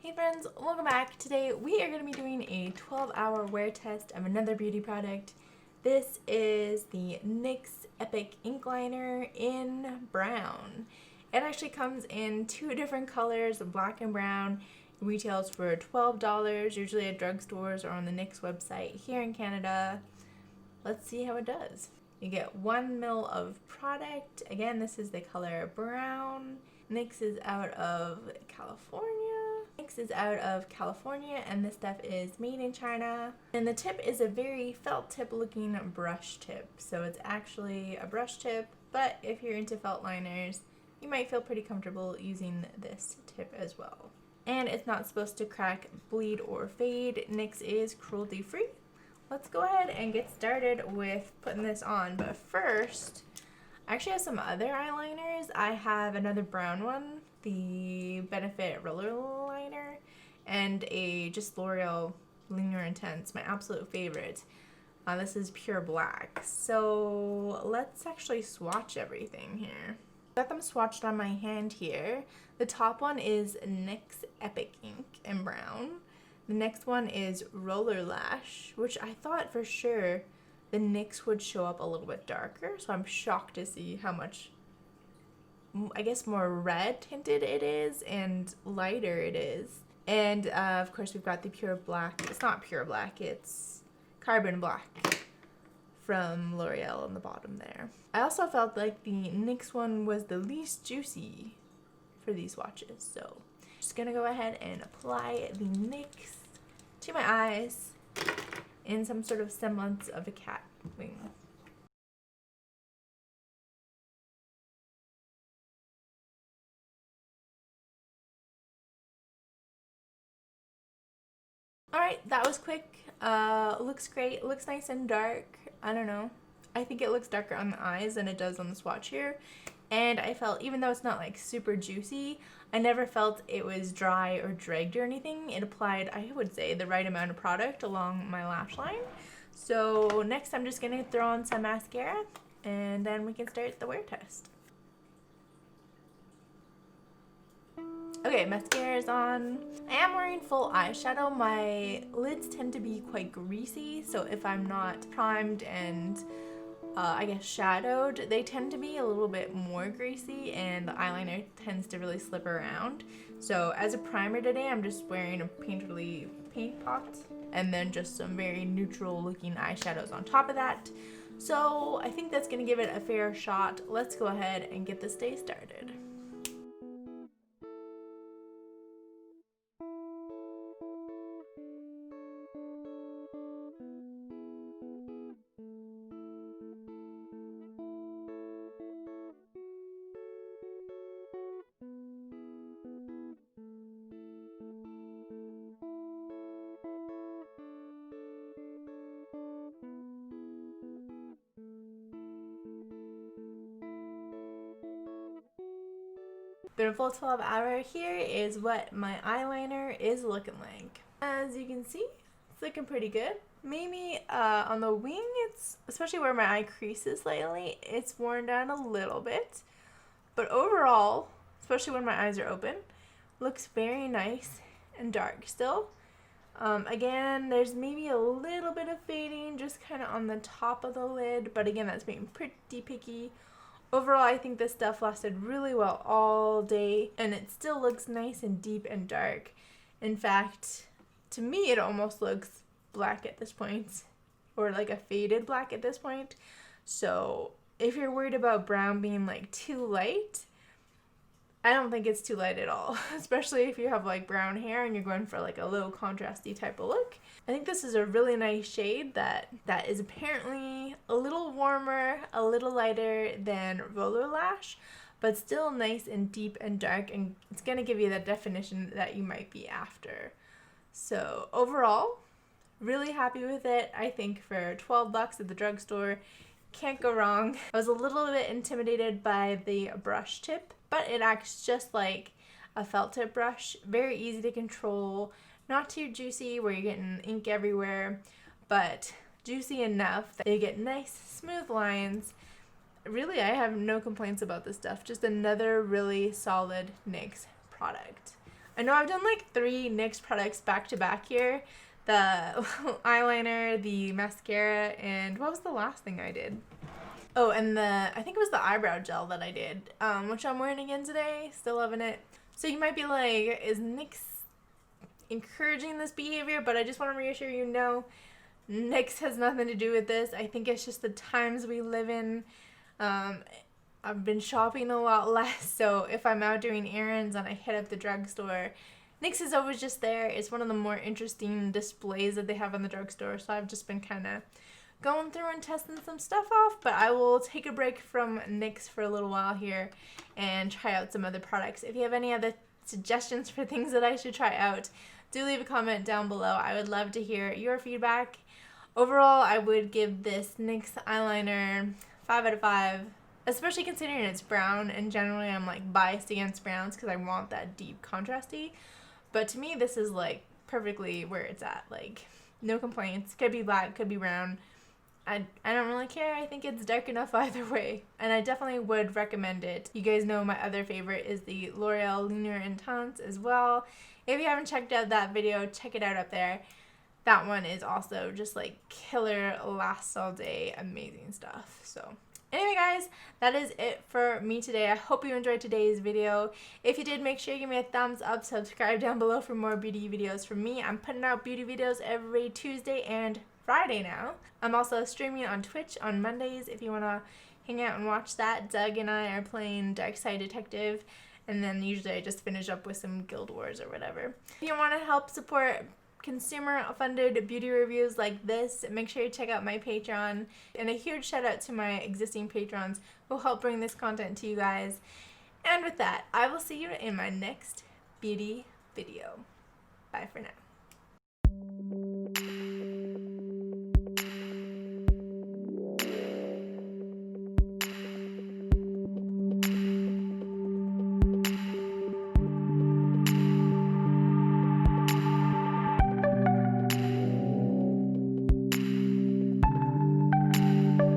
Hey friends, welcome back. Today we are going to be doing a 12-hour wear test of another beauty product. This is the NYX Epic Ink Liner in brown. It actually comes in two different colors, black and brown. It retails for $12, usually at drugstores or on the NYX website here in Canada. Let's see how it does. You get 1 ml of product. Again, this is the color brown. NYX is out of California. NYX is out of California, and this stuff is made in China. And the tip is a very felt tip looking brush tip. So it's actually a brush tip, but if you're into felt liners, you might feel pretty comfortable using this tip as well. And it's not supposed to crack, bleed, or fade. NYX is cruelty free. Let's go ahead and get started with putting this on, but first, I actually have some other eyeliners. I have another brown one, the Benefit Roller Liner, and a just L'Oreal Linear Intense, my absolute favorite. This is pure black. So let's actually swatch everything here. Got them swatched on my hand here. The top one is NYX Epic Ink in brown. The next one is Roller Lash, which I thought for sure the NYX would show up a little bit darker, so I'm shocked to see how much, I guess, more red tinted it is and lighter it is. And of course we've got the pure black. It's not pure black, it's carbon black from L'Oreal on the bottom there. I also felt like the NYX one was the least juicy for these swatches, so just gonna go ahead and apply the NYX to my eyes in some sort of semblance of a cat wing. Alright, that was quick. Looks great. Looks nice and dark. I don't know. I think it looks darker on the eyes than it does on the swatch here. And I felt, even though it's not like super juicy, I never felt it was dry or dragged or anything. It applied, I would say, the right amount of product along my lash line. So next I'm just going to throw on some mascara and then we can start the wear test. Okay, mascara is on. I am wearing full eyeshadow. My lids tend to be quite greasy, so if I'm not primed and I guess shadowed, they tend to be a little bit more greasy and the eyeliner tends to really slip around. So as a primer today, I'm just wearing a Painterly paint pot and then just some very neutral looking eyeshadows on top of that. So I think that's gonna give it a fair shot. Let's go ahead and get this day started. Been a full 12 hour. Here is what my eyeliner is looking like. As you can see, it's looking pretty good. Maybe on the wing, it's, especially where my eye creases lately, it's worn down a little bit. But overall, especially when my eyes are open, looks very nice and dark still. Again, there's maybe a little bit of fading just kind of on the top of the lid, but again, that's being pretty picky. Overall, I think this stuff lasted really well all day, and it still looks nice and deep and dark. In fact, to me, it almost looks black at this point, or like a faded black at this point. So if you're worried about brown being like too light, I don't think it's too light at all, especially if you have like brown hair and you're going for like a low contrasty type of look. I think this is a really nice shade that is apparently a little warmer, a little lighter than Roller Lash, but still nice and deep and dark, and it's going to give you the definition that you might be after. So overall, really happy with it. I think for $12 at the drugstore, can't go wrong. I was a little bit intimidated by the brush tip, but it acts just like a felt tip brush. Very easy to control, not too juicy where you're getting ink everywhere, but juicy enough that you get nice smooth lines. Really, I have no complaints about this stuff. Just another really solid NYX product. I know I've done like 3 NYX products back to back here. The eyeliner, the mascara, and what was the last thing I did? Oh, and I think it was the eyebrow gel that I did, which I'm wearing again today. Still loving it. So you might be like, is NYX encouraging this behavior? But I just want to reassure you, no, NYX has nothing to do with this. I think it's just the times we live in. I've been shopping a lot less, so if I'm out doing errands and I hit up the drugstore, NYX is always just there. It's one of the more interesting displays that they have in the drugstore, so I've just been kind of going through and testing some stuff off, but I will take a break from NYX for a little while here and try out some other products. If you have any other suggestions for things that I should try out, do leave a comment down below. I would love to hear your feedback. Overall, I would give this NYX eyeliner 5 out of 5, especially considering it's brown, and generally I'm like biased against browns because I want that deep contrasty. But to me, this is like perfectly where it's at. Like, no complaints. Could be black, could be brown. I don't really care. I think it's dark enough either way. And I definitely would recommend it. You guys know my other favorite is the L'Oreal Lunar Intense as well. If you haven't checked out that video, check it out up there. That one is also just like killer, lasts all day, amazing stuff. So anyway guys, that is it for me today. I hope you enjoyed today's video. If you did, make sure you give me a thumbs up, subscribe down below for more beauty videos from me. I'm putting out beauty videos every Tuesday and Friday now. I'm also streaming on Twitch on Mondays if you want to hang out and watch that. Doug and I are playing Dark Side Detective, and then usually I just finish up with some Guild Wars or whatever. If you want to help support consumer-funded beauty reviews like this, make sure you check out my Patreon. And a huge shout out to my existing patrons who help bring this content to you guys. And with that, I will see you in my next beauty video. Bye for now.